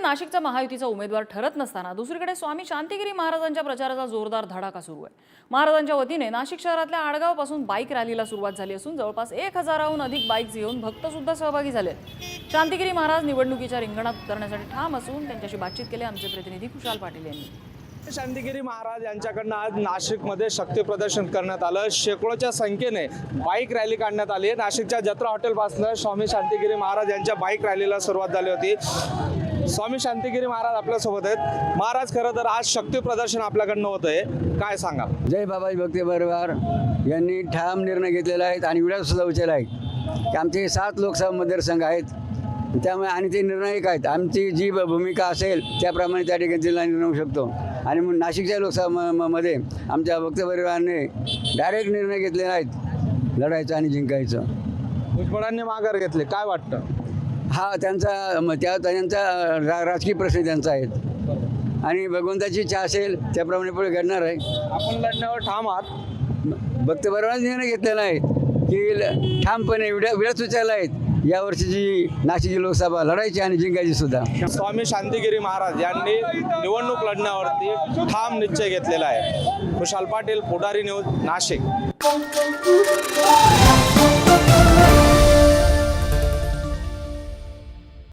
नाशिकचा महायुतीचा उमेदवार ठरत नसताना दुसरीकडे स्वामी शांतिगिरी महाराजांच्या प्रचाराचा जोरदार धडाका सुरू आहे। महाराजांच्या वतीने नाशिक शहरातल्या आडगावपासून बाईक रॅलीला सुरुवात झाली असून जवळपास 1000हून अधिक बाईक्स घेऊन भक्त सुद्धा सहभागी झाले। शांतिगिरी महाराज निवडणुकीच्या रिंगणात उतरण्यासाठी ठाम असून त्यांच्याशी बातचीत केली आमचे प्रतिनिधी खुशाल पाटील यांनी। शांतिगिरी महाराज यांच्याकडनं आज नाशिकमध्ये शक्ती प्रदर्शन करण्यात आलं। शेकडोच्या संख्येने बाईक रॅली काढण्यात आली आहे। नाशिकच्या जत्रा हॉटेलपासून स्वामी शांतिगिरी महाराज यांच्या बाईक रॅलीला सुरुवात झाली होती। स्वामी शांतिगिरी महाराज आपल्यासोबत आहेत। महाराज, खरं तर आज शक्ती प्रदर्शन आपल्याकडनं होत आहे, काय सांगा? जय बाबाजी भक्ती परिवार यांनी ठाम निर्णय घेतलेला आहे आणि विडा सुद्धा उचलला आहे की आमचे 7 लोकसभा मतदारसंघ आहेत, त्यामुळे आणि ते निर्णायक आहेत। आमची जी भूमिका असेल त्याप्रमाणे त्या ठिकाणी जिल्हा निर्णय होऊ शकतो आणि म्हणून नाशिकच्या लोकसभा मध्ये आमच्या भक्त परिवाराने डायरेक्ट निर्णय घेतलेले आहेत लढायचं आणि जिंकायचं। भुजबळांनी माघार घेतले, काय वाटतं? हा त्यांचा राजकीय प्रश्न त्यांचा आहेत आणि भगवंताची इच्छा असेल त्याप्रमाणे पुढे घडणार आहे। आपण लढण्यावर ठाम आहात? भक्त परिवाराने निर्णय घेतलेला आहे की ठामपणे विडा सुचायला आहेत यावर्षीची नाशिकची लोकसभा लढायची आणि जिंकायची सुद्धा। स्वामी शांतिगिरी महाराज यांनी निवडणूक लढण्यावरती ठाम निश्चय घेतलेला आहे। खुशाल पाटील, पुढारी न्यूज, नाशिक।